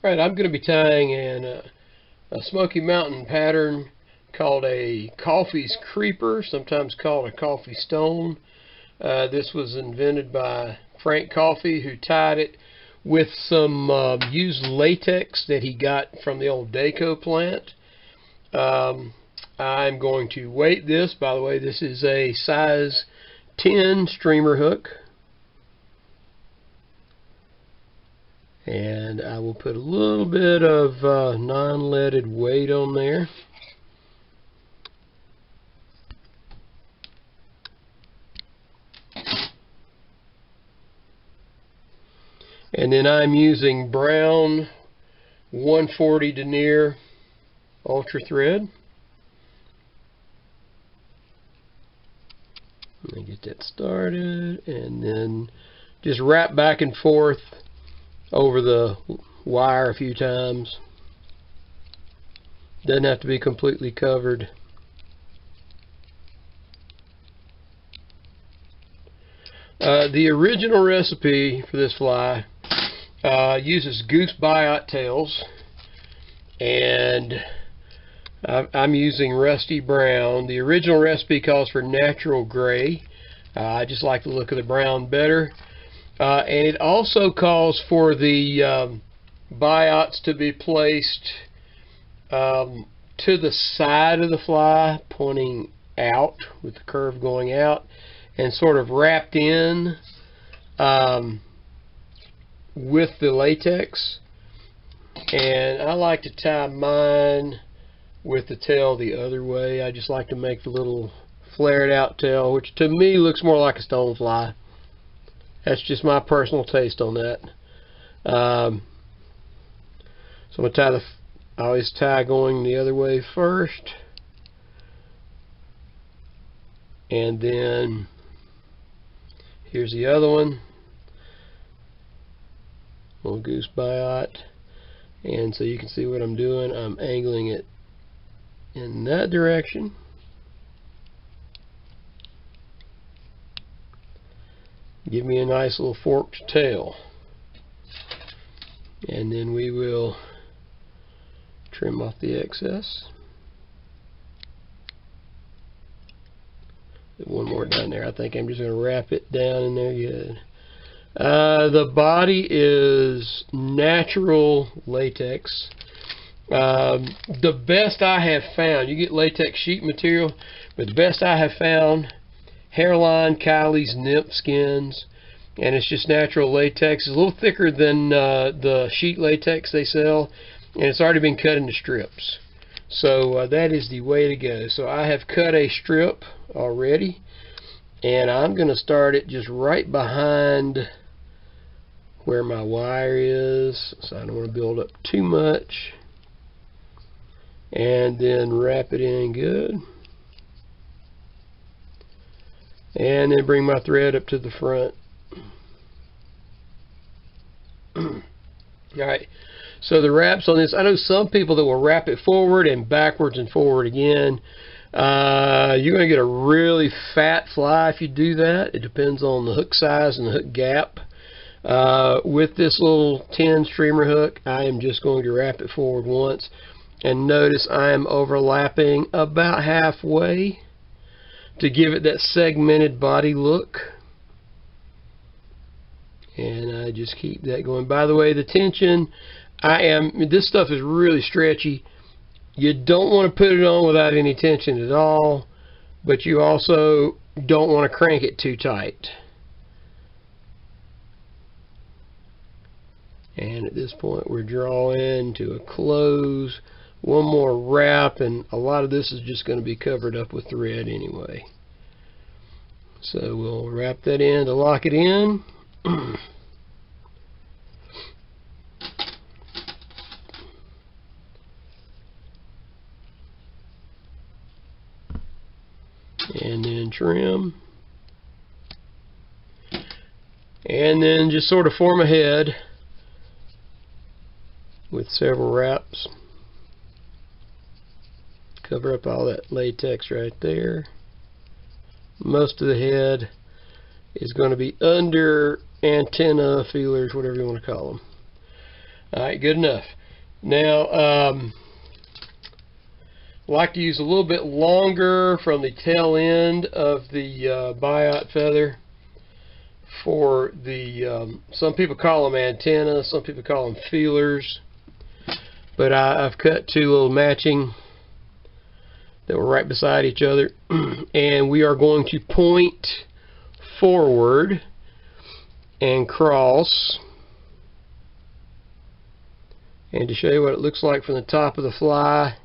Alright, I'm going to be tying a Smoky Mountain pattern called a Coffey's Creeper, sometimes called a Coffey Stone. This was invented by Frank Coffey, who tied it with some used latex that he got from the old Daco plant. I'm going to weight this. By the way, this is a size 10 streamer hook. And I will put a little bit of non-leaded weight on there. And then I'm using brown 140 denier ultra thread. Let me get that started, and then just wrap back and forth over the wire a few times. Doesn't have to be completely covered. The original recipe for this fly uses goose biot tails, and I'm using rusty brown. The original recipe calls for natural gray. I just like the look of the brown better. And it also calls for the biots to be placed to the side of the fly, pointing out with the curve going out, and sort of wrapped in with the latex. And I like to tie mine with the tail the other way. I just like to make the little flared out tail, which to me looks more like a stonefly. That's just my personal taste on that. So I'm going to tie I always tie going the other way first. And then here's the other one. Little goose biot. And so you can see what I'm doing. I'm angling it in that direction. Give me a nice little forked tail. And then we will trim off the excess. One more down there. I think I'm just going to wrap it down in there. Good. The body is natural latex. The best I have found, you get latex sheet material, but the best I have found, Hairline, Kylie's, Nymph skins, and it's just natural latex. It's a little thicker than the sheet latex they sell, and it's already been cut into strips. So that is the way to go. So I have cut a strip already, and I'm going to start it just right behind where my wire is, so I don't want to build up too much, and then wrap it in good. And then bring my thread up to the front. Alright, so the wraps on this, I know some people that will wrap it forward and backwards and forward again. You're going to get a really fat fly if you do that. It depends on the hook size and the hook gap. With this little 10 streamer hook, I am just going to wrap it forward once. And notice I am overlapping about halfway to give it that segmented body look. And I just keep that going. By the way, the tension, this stuff is really stretchy. You don't want to put it on without any tension at all, but you also don't want to crank it too tight. And at this point we're drawing to a close. One more wrap, and a lot of this is just going to be covered up with thread anyway. So we'll wrap that in to lock it in. And then trim. And then just sort of form a head with several wraps. Cover up all that latex right there. Most of the head is going to be under antenna feelers, whatever you want to call them. Alright, good enough. Now, I like to use a little bit longer from the tail end of the biot feather for the, some people call them antennas, some people call them feelers, but I've cut two little matching that were right beside each other, and we are going to point forward and cross. And to show you what it looks like from the top of the fly,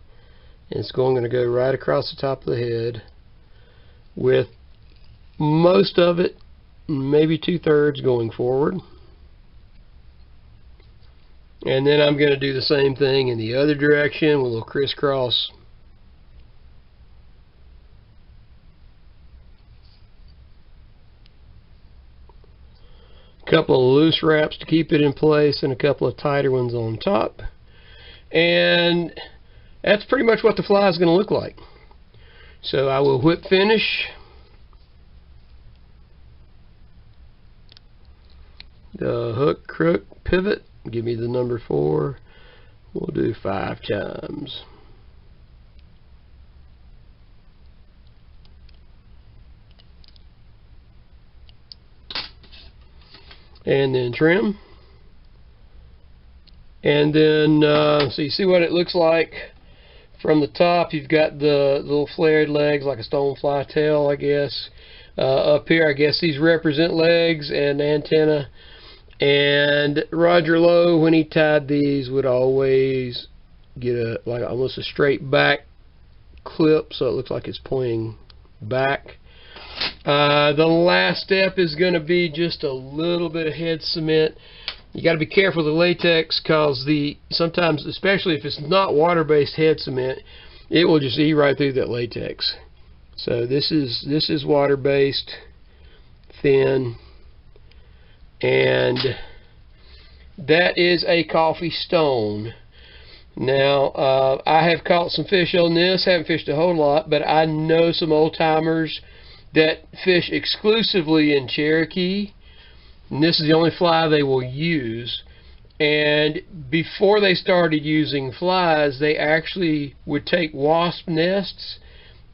it's going to go right across the top of the head with most of it, maybe 2/3, going forward. And then I'm going to do the same thing in the other direction with a little crisscross. A couple of loose wraps to keep it in place and a couple of tighter ones on top. And that's pretty much what the fly is going to look like. So I will whip finish. The hook, crook, pivot. Give me the number 4. We'll do 5 times. And then trim. And then, so you see what it looks like from the top. You've got the little flared legs like a stonefly tail, I guess. Up here, I guess these represent legs and antenna. And Roger Lowe, when he tied these, would always get a like almost a straight back clip, so it looks like it's pointing back. The last step is going to be just a little bit of head cement. You got to be careful with the latex, because sometimes, especially if it's not water-based head cement, it will just eat right through that latex. So this is water-based, thin, and that is a Coffey stone. Now, I have caught some fish on this. Haven't fished a whole lot, but I know some old timers that fish exclusively in Cherokee, and this is the only fly they will use. And before they started using flies, they actually would take wasp nests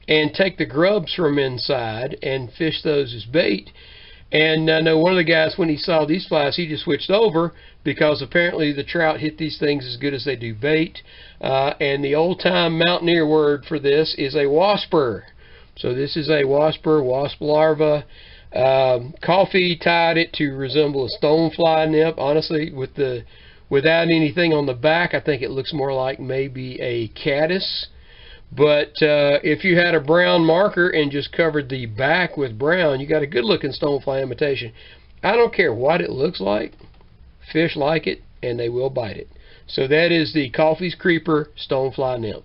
and take the grubs from inside and fish those as bait. And I know one of the guys, when he saw these flies, he just switched over, because apparently the trout hit these things as good as they do bait. And the old-time mountaineer word for this is a wasper. So this is a wasper, wasp larva. Coffey tied it to resemble a stonefly nymph. Honestly, without anything on the back, I think it looks more like maybe a caddis. But if you had a brown marker and just covered the back with brown, you got a good looking stonefly imitation. I don't care what it looks like. Fish like it, and they will bite it. So that is the Coffey's Creeper Stonefly Nymph.